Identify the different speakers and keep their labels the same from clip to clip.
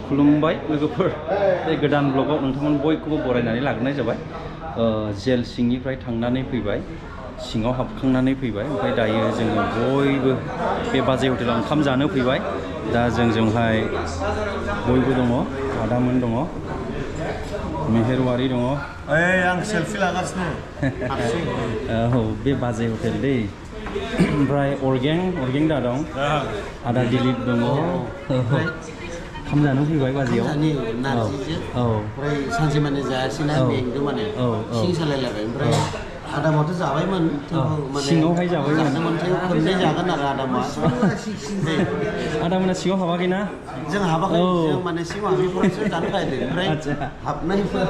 Speaker 1: खुलुमबाय लोगोफोर बे गोदान ब्लगाव नोंथांमोन बयखौबो बरायनानै लाग्रोनाय जाबाय जेल सिंनिफ्राय थांनानै फैबाय सिङाव हाबखांनानै फैबाय ओमफ्राय दायो जोङो बयबो बे बाजै हटेलाव ओंखाम जानो फैबाय दा जोंजोंहाय बयबो दङ आदामोन दङ मेहेरवारि दङ
Speaker 2: आं सेलफि लागासिनो
Speaker 1: औ बे बाजै हटेल दै ओमफ्राय अरगें दा दं आदा दिलीप दङ ओंखाम जानो फैबाय बाजैयाव
Speaker 2: नारजिजों ओमफ्राय सानसे माने जायासैना मेंदों माने सिं सालायलायबाय ओमफ्राय आदामाथ' जाबायमोन
Speaker 1: सिङावहाय जाबायमोन
Speaker 2: खननै जागोन आरो
Speaker 1: आदामोना सिङाव हाबाखैना
Speaker 2: जों हाबाखै जों माने सिङाव हाबिफोरासो जानो फैदों ओमफ्राय हाबनायफोर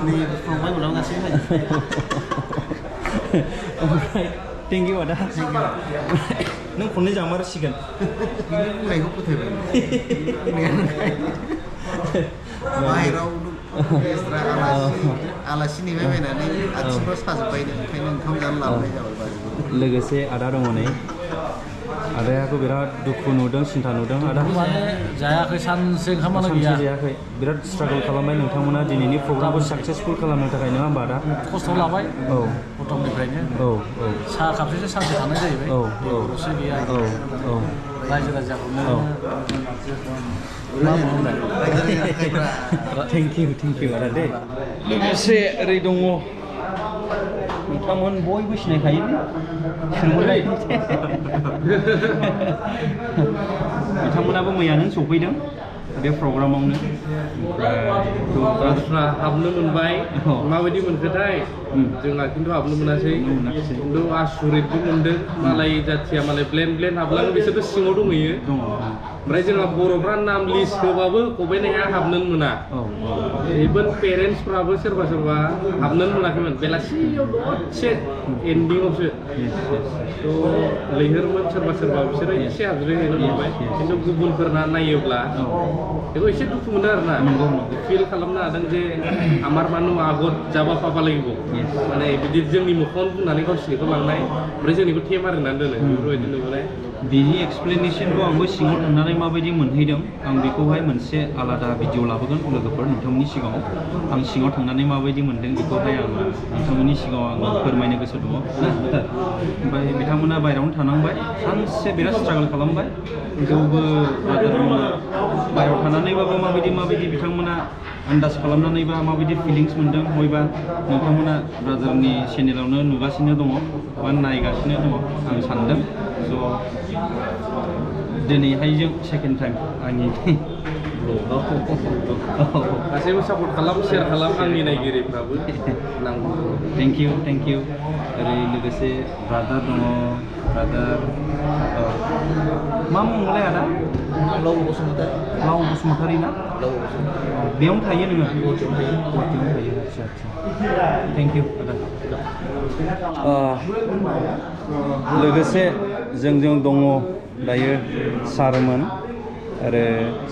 Speaker 2: नै फंबाय मोनाव गासैबो
Speaker 1: ओमफ्राय थेंक इउ आदा नों खननै जामारसिगोन
Speaker 2: बुंनायखौ फोथायबाय बाहेराव आलासि नेबाय बायनानै आथिंफ्राव साजोब्बायनो ओंखायनो ओंखाम जानो लाबोनाय जाबाय
Speaker 1: लोगोसे आदा दङ नै आदायाखौ बिराद दुखु नुदों सिन्था नुदों आदा
Speaker 3: माने जायाखै सानसे ओंखामानो गैया
Speaker 1: जायाखै बिराद स्ट्रागल खालामबाय नोंथांमोना दिनैनि प्रग्रामखौ साक्सेसफुल खालामनो थाखाय नङा होमबा आदा
Speaker 3: खस्थ' लाबाय
Speaker 1: औ
Speaker 3: प्रथमनिफ्रायनो साहा कापसेसो सानसे थानाय जाहैबाय खरसे गैया रायजो राजाखौनो
Speaker 1: थेंक इउ आदा दे लोगोसे ओरै दङ नोंथांमोन बयबो सिनायखायो सोरमोनलाय बिथांमोनाबो मैयानो सफैदों बे प्रग्रामावनो
Speaker 4: बाथ्रा हाबनो मोनबाय माबायदि मोनखोथाय जोंना खिन्थु हाबनो मोनासै खिन्थु आसुरितबो मोनदों मालाय जाथिया मालाय ब्लेन हाबलाङो बिसोरथ' सिङाव दंहैयो ओमफ्राय जोंहा बर'फ्रा नाम लिस्ट होबाबो खबाइनाया हाबनोनो मोना इभेन पेरेन्टसफ्राबो सोरबा हाबनोनो मोनाखैमोन बेलासियाव दसे एन्डिंआवसो थ' लैहोरमोन सोरबा बिसोरो एसे हाबज्रायहैनो मोनबाय खिन्थु गुबुनफोरना नायोब्ला बेखौ एसे दुखु मोनो आरोना फिल खालामनो हादों जे आमार मानु आगत जाबा पाबा লাগিব माने बिदि जोंनि मोखाङाव बुंनानै गावसिनिखौ लांनाय ओमफ्राय जोंनिखौ थे मारिनानै दोनो बेफोरबायदि नुबाय
Speaker 1: बिनि एक्सप्लेनेसनखौ आंबो सिङाव थांनानै माबायदि मोनहैदों आं बेखौहाय मोनसे आलादा भिडिअ लाबोगोन लोगोफोर नोंथांमोननि सिगाङाव आं सिङाव थांनानै माबायदि मोनदों बेखौहाय आं नोंथांमोननि सिगाङाव आङो फोरमायनो गोसो दङ ओमफ्राय बिथांमोना बायह्रायावनो थानांबाय सानसे बिराद स्ट्रागल खालामबाय थेवबो बायह्रायाव थानानैबाबो माबायदि बिथांमोना आन्दाज खालामनानैबा माबायदि फिलिंस मोनदों बयबा नोंथांमोना ब्रादारनि चेनेलावनो नुगासिनो दङ बा नायगासिनो दङ आं सानदों स' दिनैहाय जों सेकेन्ड टाइम आंनि
Speaker 4: गासैबो सापर्ट खालाम शेयार खालाम आंनि नायगिरिफ्राबो नांगौ
Speaker 1: थेंक इउ ओरै लोगोसे ब्रादार दङ मा मुंलाय आदा
Speaker 2: लाव बसुमतारी
Speaker 1: ना बेयावनो थायो नोङो गुवाहाटियावनो थायो आदसा थेंक इउ आदा लोगोसे जोंजों दङ दायो सारमोन आरो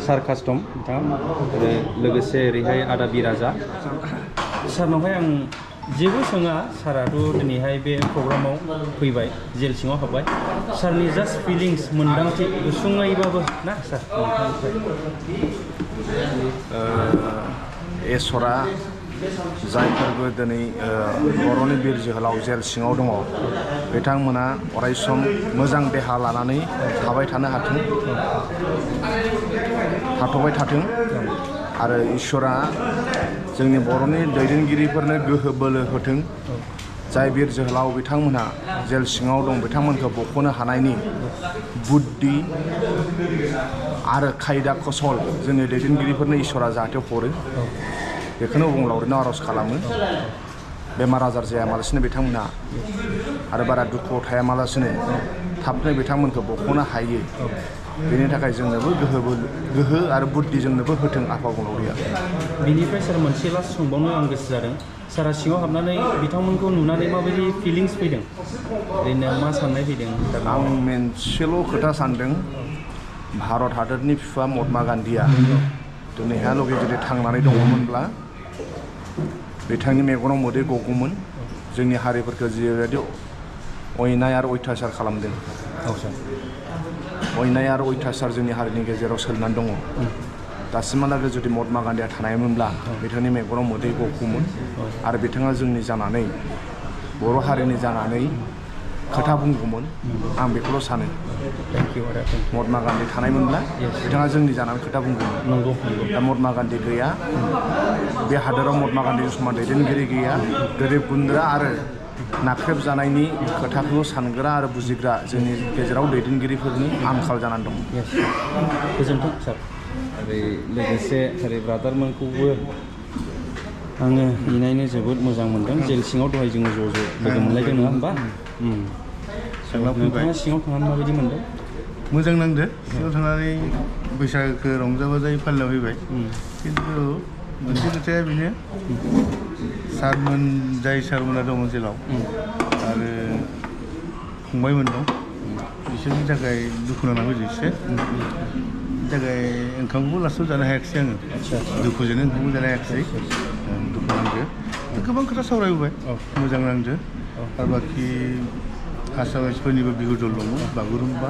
Speaker 1: सार कास्टम बिथाङा आरो लोगोसे ओरैहाय आदा बिराजा सारनावहाय आं जेबो सोङा साराथ' दिनैहाय बे प्रग्रामाव फैबाय जेल सिङाव हाबबाय सारनि जास्ट फिलिंस मोन्दांथि गुसुङैबाबो ना सार
Speaker 2: इसरा जायफोरबो दिनै बर'नि बिर जोहोलाव जेल सिङाव दङ बिथांमोना अरायसम मोजां देहा लानानै थाबाय थानो हाथ'बाय थाथों आरो इसोरा जोंनि बर'नि दैदेनगिरिफोरनो गोहो बोलो होथों जाय बिर जोहोलाव बिथांमोनहा जेल सिङाव दं बिथांमोनखौ बख'नो हानायनि बुद्धि आरो खायदा कौशल जोंनि दैदेनगिरिफोरनो इसोरा जाहाथे हरो बेखौनो बुंलावरिनो आर'ज खालामो बेमार आजार जायामालासिनो बिथांमोनहा आरो बारा दुखुआव थायामालासिनो थाबनो बिथांमोनखौ बख'नो हायो बेनि थाखाय जोंनोबो गोहो आरो बुद्धि जोंनोबो होथों आफा बुंलावरिया
Speaker 1: बिनिफ्राय सार मोनसे लास्ट सोंबावनो आं गोसो जादों सारा सिङाव हाबनानै बिथांमोनखौ नुनानै माबायदि फिलिंस फैदों ओरैनो मा साननाय फैदों
Speaker 2: आं मोनसेल' खोथा सानदों भारत हादरनि बिफा महात्मा गान्धीया दिनैहालागै जुदि थांनानै दङमोनब्ला बिथांनि मेगनाव मोदै गगौमोन जोंनि हारिफोरखौ जिबायदि अयनाय आरो अयथासार खालामदों अयनाय आरो अयथासार जोंनि हारिनि गेजेराव सोलिनानै दङ दासिमहालागै जुदि महात्मा गान्धीया थानायमोनब्ला बिथांनि मेगनाव मोदै गगौमोन आरो बिथाङा जोंनि जानानै बर' हारिनि जानानै खोथा बुंगौमोन आं बेखौल' सानो महात्मा गान्धी थानायमोनब्ला बिथाङा जोंनि जानानै खोथा बुंगौमोन दा महात्मा गान्धी गैया बे हादोराव महात्मा गान्धीनि समान दैदेनगिरि गैया गोरिब गुन्द्रा आरो नाख्रेब जानायनि खोथाखौ सानग्रा आरो बुजिग्रा जोंनि गेजेराव दैदेनगिरिफोरनि आंखाल जानानै दं
Speaker 1: गोजोन्थों सार ओरै लोगोसे ओरै ब्रादारमोनखौबो आङो इनायनो जोबोद मोजां मोनदों जेल सिङाव दहाय जोङो ज' लोगो मोनलायदों नङा होमबा नोंथाङा सिङाव थांनानै माबायदि मोनदों
Speaker 5: मोजां नांदो सिङाव थांनानै बैसागोखौ रंजा बाजायै फालिना फैबाय खिन्थु मोनसे खोथाया बेनो जाय सारमोना दङ जेलाव आरो फंबायमोन दं बिसोरनि थाखाय दुखु नांना फैदों एसे बिनि थाखाय ओंखामखौबो लास्टआव जानो हायाखिसै आङो दुखुजोंनो ओंखामखौ जानो हायाखिसै दुखु नांदो गोबां खोथा सावरायबोबाय मोजां नांदो आरो बाखि आसामिसफोरनिबो बिहु दल दङ बागुरुम्बा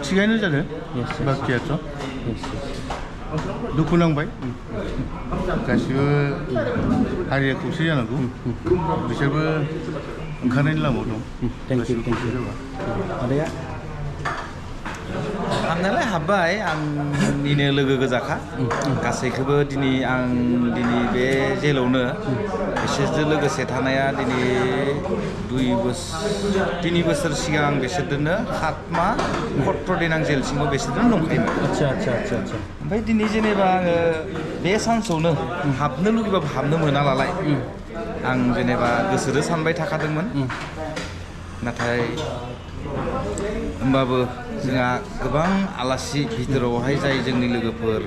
Speaker 5: थिगानो जादों बाखियाथ' दुखु नांबाय गासिबो हारिया खौसे जानांगौ बिसोरबो ओंखारनायनि लामायाव दं
Speaker 1: थेंक इउ आदाया
Speaker 6: हाबनायालाय हाब्बाय आंनिनो लोगो गोजाखा गासैखौबो आं दिनै बे जेलावनो बिसोरजों लोगोसे थानाया दिनै 3 बोसोर सिगां बिसोरजोंनो 7 माह 17 दिन आं जेल सिङाव बिसोरजों दंखायोमोन
Speaker 1: आच्छा
Speaker 6: ओमफ्राय दिनै जेनेबा आङो बे सान्सआवनो हाबनो लुगैबाबो हाबनो मोना नालाय आं जेनेबा गोसोजों सानबाय थाखादोंमोन नाथाय होमबाबो जोंहा गोबां आलासि भितरावहाय जाय जोंनि लोगोफोर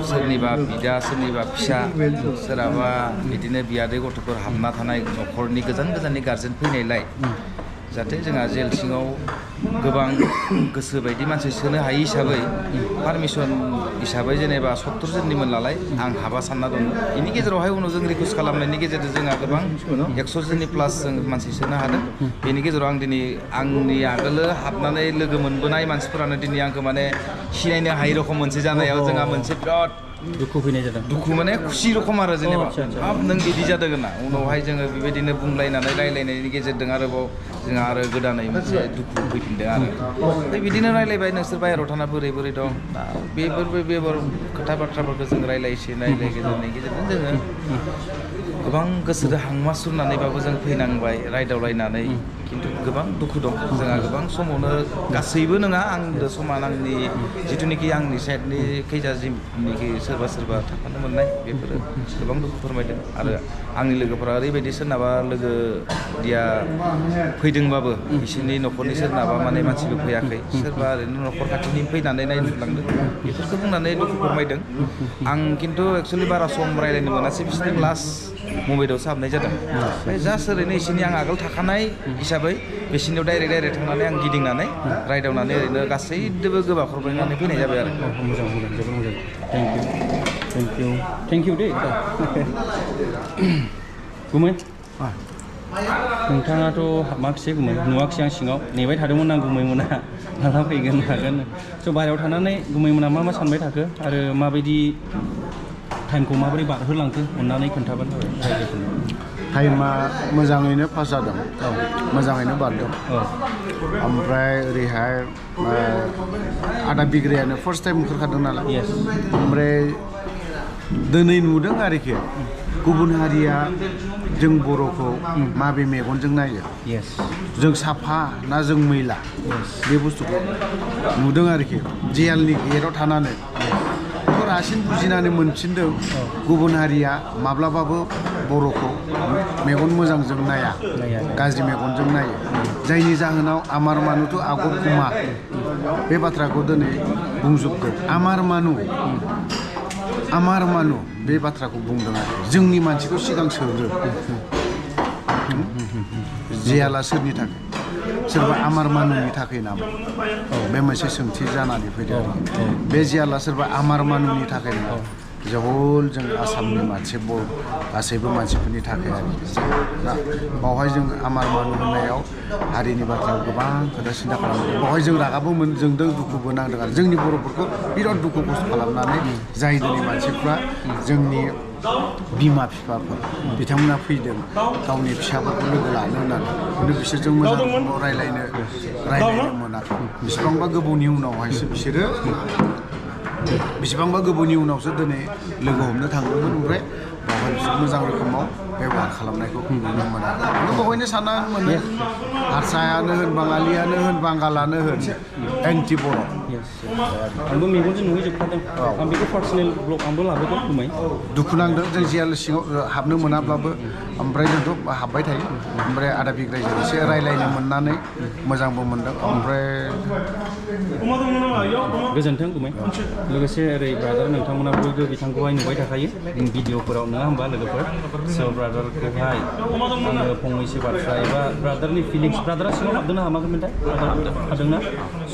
Speaker 6: सोरनिबा बिदा सोरनिबा फिसा सोरहाबा बिदिनो बियादै गथ'फोर हाबना थानाय न'खरनि गोजाननि गारजेन फैनायलाय जाहाथे जोंहा जेल सिङाव गोबां गोसो बायदि मानसि सोनो हायि हिसाबै पारमिसन हिसाबै जेनेबा 70 जननिमोन नालाय आं हाबा सानना दं बेनि गेजेरावहाय उनाव जों रिकुवेस्ट खालामनायनि गेजेरजों जोंहा गोबां 100 जननि प्लास जों मानसि सोनो हादों बेनि गेजेराव आं दिनै आंनि आगोलो हाबनानै लोगो मोनबोनाय मानसिफोरानो दिनै आंखौ माने सिनायनो हायि रखम मोनसे जानायाव जोंहा मोनसे बिराद
Speaker 1: दुखु फैनाय जादों
Speaker 6: दुखु माने खुसि रखम आरो जेनेबा हाब नों बिदि जादों होनना उनावहाय जोङो बेबायदिनो बुंलायनानै रायलायनायनि गेजेरजों आरोबाव जोंहा आरो गोदानै मोनसे दुखु फैफिनदों आरो ओमफ्राय बिदिनो रायलायबाय नोंसोर बाहेरायाव थाना बोरै दं दा बेफोर खोथा बाथ्राफोरखौ जों रायलायनायनि गेजेरजों जोङो गोबां गोसोजों हांमा सुरनानैबाबो जों फैनांबाय रायदावलायनानै खिन्थु गोबां दुखु दं जोंहा गोबां समावनो गासैबो नङा आंजों समान आंनि जिथुनिखि आंनि साइडनि खैजा जिमनिखि सोरबा थाफानो मोननाय बेफोरो गोबां दुखु फोरमायदों आरो आंनि लोगोफोरा ओरैबायदि सोरनाबा लोगो दिया फैदोंबाबो बिसोरनि न'खरनि सोरनाबा माने मानसिबो फैयाखै सोरबा ओरैनो न'खर खाथिनि फैनानै नायनो लांदों बेफोरखौ बुंनानै दुखु फोरमायदों आं खिन्थु एक्सुवेलि बारा सम रायलायनो मोनासै बिसोरनि लास्ट मुम्बाइआवसो हाबनाय जादों ओमफ्राय जास्ट ओरैनो एसेनि आं आगोल थाखानाय हिसाबै बिसोरनियाव डाइरेक्ट थांनानै आं गिदिंनानै रायदावनानै ओरैनो गासैजोंबो गोबाखरबायनानै फैनाय जाबाय आरो
Speaker 1: मोजां जोबोद मोजां थेंक इउ दे गुमै नोंथाङाथ' हाबाखिसै गुमै नुवाखिसै आं सिङाव नेबाय थादोंमोन आं गुमैमोना माला फैगोन मागोन स' बाहेरायाव थानानै गुमैमोना मा सानबाय थाखो आरो माबायदि टाइमखौ माबोरै बारहोलांखो अननानै खोन्थाबानो जाबाय रायजोफोरनो
Speaker 2: टाइमा मोजाङैनो पास जादों मोजाङैनो बारदों ओमफ्राय ओरैहाय आदा बिग्रायानो फार्स्ट टाइम ओंखारखादों नालाय ओमफ्राय दिनै नुदों आरोखि गुबुन हारिया जों बर'खौ माबे मेगनजों नायो जों साफा ना जों मैला बे बुस्थुखौ नुदों आरोखि जेलनि गेटआव थानानै रासिन बुजिनानै मोनफिनदों गुबुन हारिया माब्लाबाबो बर'खौ मेगन मोजांजों नाया गाज्रि मेगनजों नायो जायनि जाहोनाव आमार मानुथ' आगर कुमा बे बाथ्राखौ दिनै बुंजोबदों आमार मानु बे बाथ्राखौ बुंदों आरो जोंनि मानसिखौ सिगां सोदो जेला सोरनि थाखाय सोरबा आमार मानुनि थाखाय नामा बे मोनसे सोंथि जानानै फैदों बे जेला सोरबा आमार मानुनि थाखाय नामा जहल जों आसामनि मानसि गासैबो मानसिफोरनि थाखाय दा बावहाय जों आमार मानु होननायाव हारिनि बाथ्रायाव गोबां खोथा सिन्था खालामदों बावहाय जों रागाबो जोंदों दुखुबो नांदों आरो जोंनि बर'फोरखौ बिराद दुखु खस्थ' खालामनानै जाय दिनै मानसिफ्रा जोंनि बिमा बिफाफोर बिथांमोना फैदों गावनि फिसाफोरखौ लोगो लानो होननानै खिन्थु बिसोरजों मोजां रायलायनो मोनाखै बेसेबांबा गोबावनि उनावहायसो बिसोरो बेसेबांबा गोबावनि उनावसो दिनै लोगो हमनो थांदोंमोन ओमफ्राय बावहाय बिसोर मोजां रोखोमाव बेबहार खालामनायखौ नुनो मोनाखै बेवहायनो सानना मोनो हारसायानो होन बाङालियानो होन बांगालानो होन एंटि बर'
Speaker 1: आंबो मेगनजों नुहैजोबखादों आं बेखौ पार्सनेल ब्लग आंबो लाबोगोन बुंबाय
Speaker 2: दुखु नांदों जों जेल सिङाव हाबनो मोनाब्लाबो ओमफ्राय जोंथ' हाबबाय थायो ओमफ्राय आदा बिग्रायजों एसे रायलायनो मोननानै मोजांबो मोनदों ओमफ्राय
Speaker 1: गोजोन्थों गुमै लोगोसे ओरै ब्रादार नोंथांमोना बयबो बिथांखौहाय नुबाय थाखायो भिडिअफोराव नङा होमबा लोगोफोर स' ब्रादारखौहाय आङो फंनैसो बाथ्रा एबा ब्रादारनि फिलिंस ब्रादारा सिङाव हाबदोंना हाबाखैमोनथाय हाबदोंना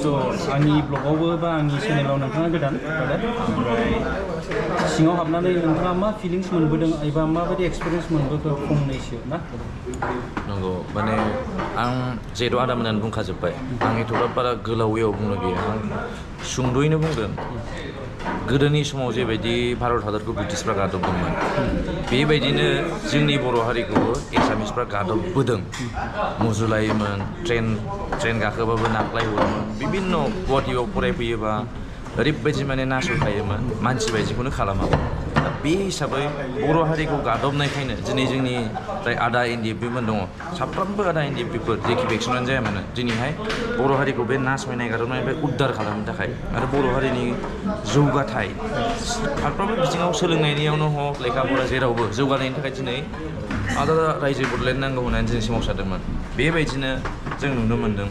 Speaker 1: स' आंनि ब्लगावबो बा आंनि चेनेलाव नोंथाङा गोदान ब्रादार ओमफ्राय सिङाव हाबनानै नोंथाङा मा फिलिंस मोनबोदों एबा माबायदि एक्सपिरियेन्स मोनबोखो फंनैसो ना
Speaker 7: नंगौ माने आं जिहेतु आदामोनानो बुंखाजोब्बाय आं एथ'ग्राब बारा गोलावैयाव बुंनो गैया आं सुंद'यैनो बुंगोन गोदोनि समाव जेबायदि भारत हादरखौ ब्रिटिशफ्रा गादबदोंमोन बेबायदिनो जोंनि बर' हारिखौबो एसामिसफ्रा गादबबोदों मुजुलायोमोन ट्रेन गाखोबाबो नाख्लायहरोमोन बिभिन्न गुवाहाटियाव फरायफैयोबा ओरैबायदि माने नासयखायोमोन मानसि बायदिखौनो खालामामोन दा बे हिसाबै बर' हारिखौ गादबनायखायनो दिनै जोंनि जाय आदा एनडिएफबिमोन दङ साफ्रोमबो आदा एनडिएफबिफोर जेखि भेक्सनानो जाया मानो दिनैहाय बर' हारिखौ बे नासयनाय गादबनायनिफ्राय उद्धार खालामनो थाखाय आरो बर' हारिनि जौगाथाय फारफ्रोमबो बिथिङाव सोलोंनायनियावनो हक लेखा फरा जेरावबो जौगानायनि थाखाय दिनै आलादा रायजो बदलायनो नांगौ होननानै दिनै सोमावसारदोंमोन बेबायदिनो जों नुनो मोन्दों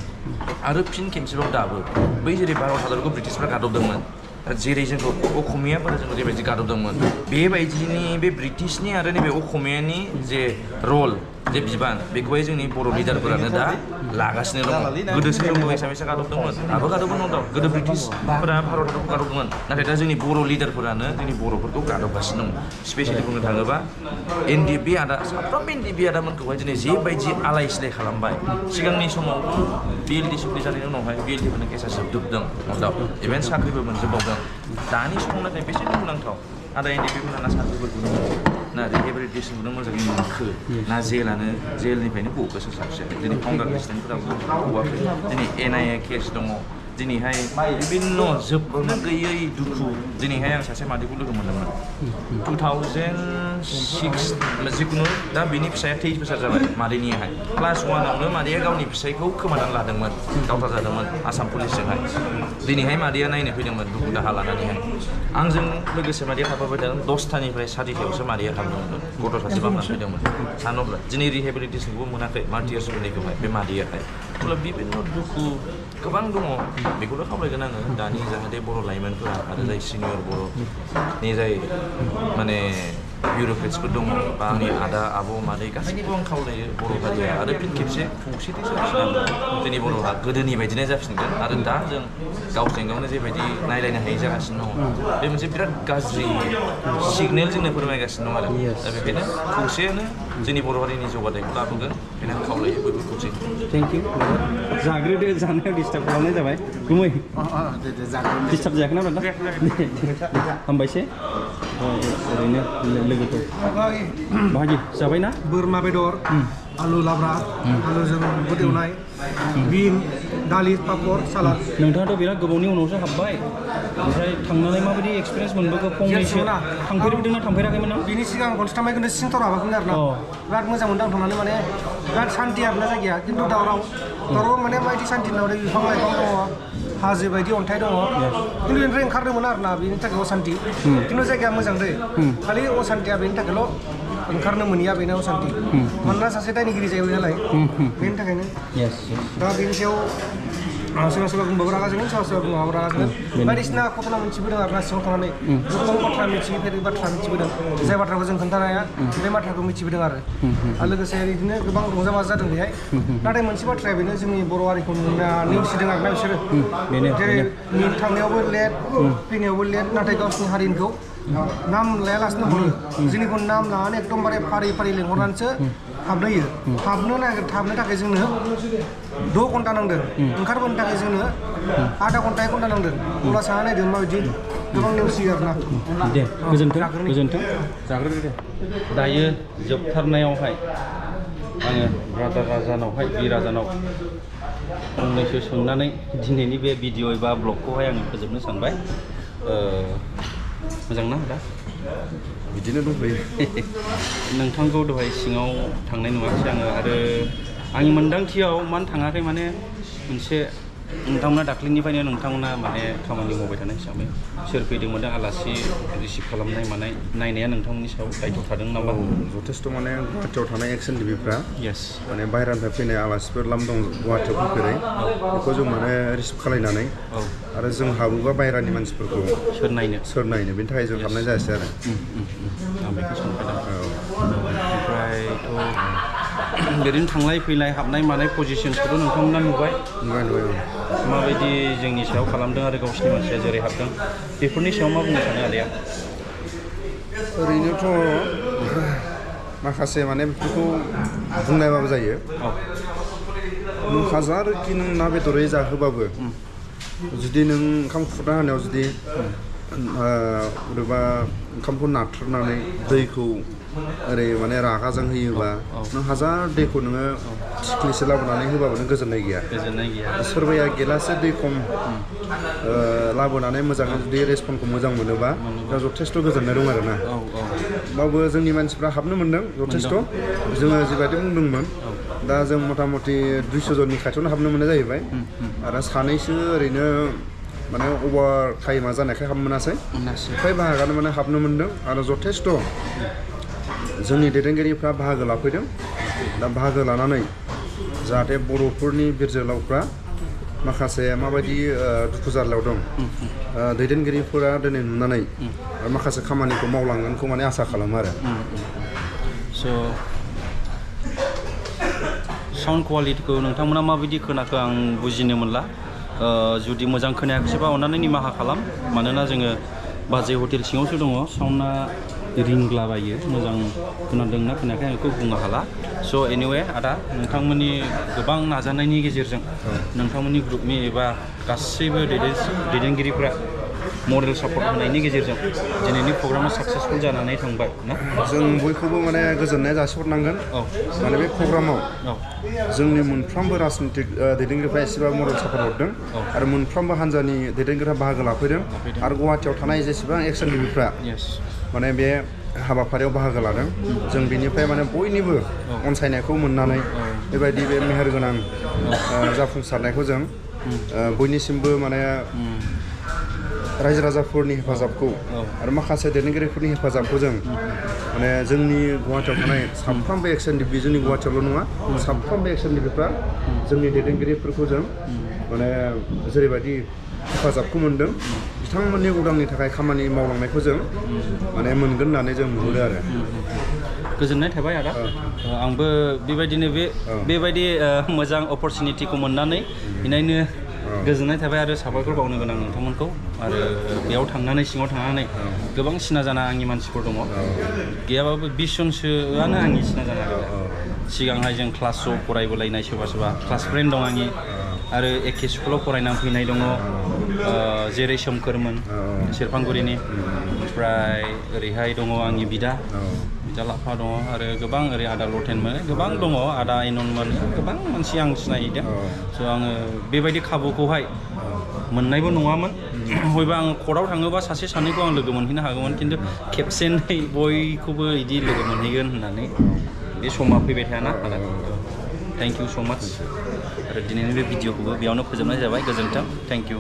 Speaker 7: आरो फिन खेबसेबाव दाबो बै जेरै भारत हादरखौ ब्रिटिशफ्रा गादबदोंमोन जेरै जोंखौ असमियाफोरा जोंखौ जेबायदि गादबदोंमोन बेबायदिनि बे ब्रिटिशनि आरो नैबे असमियानि जे रल जे बिबान बेखौहाय जोंनि बर' लिडारफोरानो दा लागासिनो दङ गोदोसो जोंखौ एसामिसआ गादबदोंमोन दाबो गादबगोन न' गोदो ब्रिटिशफोरा भारत हादरखौ गादबदोंमोन नाथाय दा जोंनि बर' लिडारफोरानो जोंनि बर'फोरखौ गादबगासिनो दं स्पेसियेलि बुंनो थाङोबा एनडिएफबि आदा साफ्रोमबो एनडिएफबि आदामोनखौहाय दिनै जेबायदि आलाय सिलाय खालामबाय सिगांनि समाव बिएलडि सुक्ति जानायनि उनावहाय बिएलडिफोरनि केसा जोबदों इभेन साख्रिबो मोनजोबबावदों दानि समाव नाथाय बेसे दुखुनांथाव आदा एनडिएफबिफोरा ना साख्रिफोरखौनो मोनो ना रिहेबिलिटेसनखौनो मोजाङै मोनखो ना जेलनिफ्रायनो गखोसो साबसे दिनै फाउन्डार प्रेसिडेन्टफोराबो गवाखै दिनै एनआइए केस दङ दिनैहाय बिभिन्न जोबनो गैयै दुखु दिनैहाय आं सासे मादैखौ लोगो मोनदोंमोन 2006 जिखुनु दा बिनि फिसाया 23 बोसोर जाबाय मादैनियाहाय क्लास 1आवनो मादैया गावनि फिसायखौ खोमानानै लादोंमोन दावहा जादोंमोन आसाम पुलिसजोंहाय दिनैहाय मादैया नायनो फैदोंमोन दुखु दाहा लानानैहाय आंजों लोगोसे मादैया थाफाबाय थादों 10थानिफ्राय 4थायावसो मादैया हाबदोंमोन गथ' सासे बामनानै फैदोंमोन सानोब्ला दिनै रिहेबिलिटेसनखौबो मोनाखै मार्टियार्स उन्दैखौहाय बे मादैयाहाय अब्ला बिभिन्न दुखु गोबां दङ बेखौनो खावलायगोन आङो दानि जाहाथे बर' लाइमोनफोरा आरो जाय सिनियर बर'नि जाय माने बिउर'क्रेट्सफोर दङ बा आंनि आदा आब' मादै गासैखौबो आं खावलायो बर' हारिया आरो फिन खेबसे खौसेथि जाफिननांगौ जोंनि बर'हा गोदोनि बायदिनो जाफिनगोन आरो दा जों गावजों गावनो जेबायदि नायलायनो हायै जागासिनो दङ बे मोनसे बिराद गाज्रि सिगनेल जोंनो फोरमायगासिनो दं आरो दा बेखायनो खौसेयानो जोंनि बर' हारिनि जौगाथायखौ लाबोगोन बेखायनो आं खावलायो बयबो खौसे
Speaker 1: थेंक इउ जाग्रोदो जानायाव डिस्टार्ब खालामनाय जाबाय गुमै डिस्टार्ब जायाखैना ब्रादार हामबायसै ओरैनो लोगोफोर बाहागि जाबायना
Speaker 8: बोरमा बेदर आलु लाब्रा आलुजों बुद एवनाय बिन दालि पापर सालाद
Speaker 1: नोंथाङाथ' बिराद गोबावनि उनावसो हाबबाय ओमफ्राय थांनानै माबायदि एक्सपिरियेन्स मोनबोखो फंनैसो थांफेरदोंना थांफेराखैमोन नों
Speaker 8: बिनि सिगां खनसे थांबाय खिन्थु सिंथाराव हाबाखैमोन आरो ना बिराद मोजां मोनदों आं थांनानै माने बिराद सान्थि आरोना जायगाया खिन्थु दावराव माने बायदि सान्थि नाव बिफां लाइफां दङ हाजो बायदि अन्थाइ दङ खिन्थु बेनिफ्राय ओंखारदोंमोन आरो ना बेनि थाखाय असान्थि खिन्थु जायगाया मोजां दै खालि असान्थिया बेनि थाखायल' ओंखारनो मोनिया बेनो असान्थि मानोना सासे दायनिगिरि जायो नालाय बेनि थाखायनो दा बेनि सायाव सोरबा सोरबा बुंबाबो रागा जोंगोन सोरबा सोरबा बुंबाबो रागा जोंगोन बायदिसिना घटना मिथिबोदों आरो ना सिङाव थांनानै गोबां बाथ्रा मिथिफेरै बाथ्रा मिथिबोदों जाय बाथ्राखौ जों खोन्थानो हाया बे बाथ्राखौ मिथिबोदों आरो लोगोसे बिदिनो गोबां रंजा बाजा जादों बेहाय नाथाय मोनसे बाथ्राया बेनो जोंनि बर' हारिखौ नेवसिदों आरोना बिसोरो जेरै थांनायावबो लेट फैनायावबो लेट नाथाय गावसिनि हारिनिखौ नाम लायालासिनो हरो जोंनिखौ नाम लानानै एकदमबारे फारि फारि लिंहरनानैसो हाबहोयो हाबनो थाखाय जोंनो 6 घन्टा नांदों ओंखारबोनो थाखाय जोंनो आधा घन्टा 1 घन्टा नांदों अब्ला साना नायदों माबायदि गोबां नेवसियो आरोना
Speaker 1: दे गोजोन्थों जाग्रोदो दे दायो जोबथारनायावहाय आङो ब्रादार राजानावहाय बि राजानाव फंनैसो सोंनानै दिनैनि बे भिडिअ एबा ब्लगखौहाय आङो फोजोबनो सानबाय मोजां ना दा
Speaker 2: बिदिनो दंफैयो
Speaker 1: नोंथांखौ दहाय सिङाव थांनाय नुवाखै आङो आरो आंनि मोन्दांथियाव मानो थाङाखै माने मोनसे नोंथांमोना दाख्लैनिफ्रायनो नोंथांमोना माने खामानि मावबाय थानाय हिसाबै सोर फैदोंमोन आलासि रिसिभ खालामनाय मानाय नायनाया नोंथांमोननि सायाव दायथ' थादों नामा
Speaker 2: जथेस्थ' माने गुवाहाटियाव थानाय एक्सन टिभिफ्रा
Speaker 1: येस
Speaker 2: माने बाहेरानिफ्राय फैनाय आलासिफोर लाम दं गुवाहाटियाव फैफेरै बेखौ जों माने रिसिभ खालायनानै आरो जों हाबोबा बाहेरानि मानसिफोरखौ सोर नायनो बेनि थाखाय जों हाबनाय जायासै आरो
Speaker 1: आं बेखौ सानफैदों ओमफ्रायथ' ओरैनो थांलाय फैलाय हाबनाय मानाय पजिसनखौथ' नोंथांमोना नुबाय माबायदि जोंनि सायाव खालामदों आरो गावसिनि मानसिया जेरै हाबदों बेफोरनि सायाव मा बुंनो सानो आदाया
Speaker 2: ओरैनोथ' माखासे माने बेफोरखौ बुंनायबाबो जायो नों हाजारखि नों ना बेदरै जाहोबाबो जुदि नों ओंखाम खुरना होनायाव जुदि बोरैबा ओंखामखौ नाथ्रोदनानै दैखौ ओरै माने रागाजों होयोबा नों हाजार दैखौ नोङो थिख्लिसे लाबोनानै होबाबो नों गोजोननाय गैया सोरबाया गिलासे दै खम लाबोनानै मोजां जुदि रेसपन्सखौ मोजां मोनोबा दा जथेस्थ' गोजोननाय दं आरोना होमबाबो जोंनि मानसिफ्रा हाबनो मोनदों जथेस्थ' जोङो जिबायदि बुंदोंमोन दा जों मथा मथि 200 जननि खाथियावनो हाबनो मोननाय जाहैबाय आरो सानैसो ओरैनो माने अभार टाइमा जानायखाय हाबनो मोनासै फ्राय बाहागानो माने हाबनो मोनदों आरो जथेस्थ' जोंनि दैदेनगिरिफ्रा बाहागो लाफैदों दा बाहागो लानानै जाहाथे बर'फोरनि बिर जोहोलावफ्रा माखासे माबायदि दुखु जारलायाव दं दैदेनगिरिफोरा दिनै नुनानै माखासे खामानिखौ मावलांगोनखौ माने आसा खालामो आरो
Speaker 1: स' साउन्ड कुवालिटिखौ नोंथांमोना माबायदि खोनाखो आं बुजिनो मोनला जुदि मोजां खोनायाखैसैबा अन्नानै निमाहा खालाम मानोना जोङो बाजै हटेल सिङावसो दङ साउन्डआ रिंलाबायो मोजां खोनादोंना खोनायाखै आं बेखौ बुंनो हाला स' एनिवे आदा नोंथांमोननि गोबां नाजानायनि गेजेरजों नोंथांमोननि ग्रुपनि एबा गासैबो दैदेनगिरिफ्रा मरेल सापर्ट होनायनि गेजेरजों दिनैनि प्रग्रामा साक्सेसफुल जानानै थांबाय ना
Speaker 2: जों बयखौबो माने गोजोननाय जासिहरनांगोन माने बे प्रग्रामाव जोंनि मोनफ्रोमबो राजनितिक दैदेनगिरिफ्रा एसेबाबो मरेल सापर्ट हरदों आरो मोनफ्रोमबो हान्जानि दैदेनगिरिफ्रा बाहागो लाफैदों आरो गुवाहाटियाव थानाय जेसेबां एक्सन टिभिफ्रा माने बे हाबाफारियाव बाहागो लादों जों बेनिफ्राय माने बयनिबो अनसायनायखौ मोननानै बेबायदि बे मेहेरगोनां जाफुंसारनायखौ जों बयनिसिमबो माने रायजो राजाफोरनि हेफाजाबखौ आरो माखासे दैदेनगिरिफोरनि हेफाजाबखौ जों माने जोंनि गुवाहाटियाव थानाय साफ्रोमबो एक्सन टिभि जोंनि गुवाहाटियावल' नङा साफ्रोमबो एक्सन टिभिफ्रा जोंनि दैदेनगिरिफोरखौ जों माने जेरैबायदि हेफाजाबखौ मोनदों बिथांमोननि उदांनि थाखाय खामानि मावलांनायखौ जों माने मोनगोन होननानै जों नुहुरो आरो
Speaker 1: गोजोननाय थाबाय आदा आंबो बेबायदिनो बेबायदि मोजां अपरचुनिटिखौ मोननानै बेनिखायनो गोजोननाय थाबाय आरो साबायखर बावनो गोनां नोंथांमोनखौ आरो बेयाव थांनानै सिङाव थांनानै गोबां सिना जाना आंनि मानसिफोर दङ गैयाबाबो 20 जनसोआनो आंनि सिना जाना सिगांहाय जों क्लासाव फरायबोलायनाय सोरबा क्लास फ्रेन्ड दं आंनि आरो एखे स्कुलाव फरायनानै फैनाय दङ जेरै सोमखोरमोन सेरफांगुरिनि ओमफ्राय ओरैहाय दङ आंनि बिदा लाफा दङ आरो गोबां ओरै आदा लथेन मोनो गोबां दङ आदा इनन मोनो गोबां मानसि आं सिनायदों स' आङो बेबायदि खाबुखौहाय मोननायबो नङामोन हयबा आं कर्टआव थाङोबा सासे सानैखौ आं लोगो मोनहैनो हागौमोन खिन्थु खेबसेनै बयखौबो बिदि लोगो मोनहैगोन होननानै बे समा फैबाय थायाना आदा थेंक इउ स' माच आरो दिनैनि बे भिडिअखौबो बेयावनो फोजोबनाय जाबाय गोजोन्थों थेंक इउ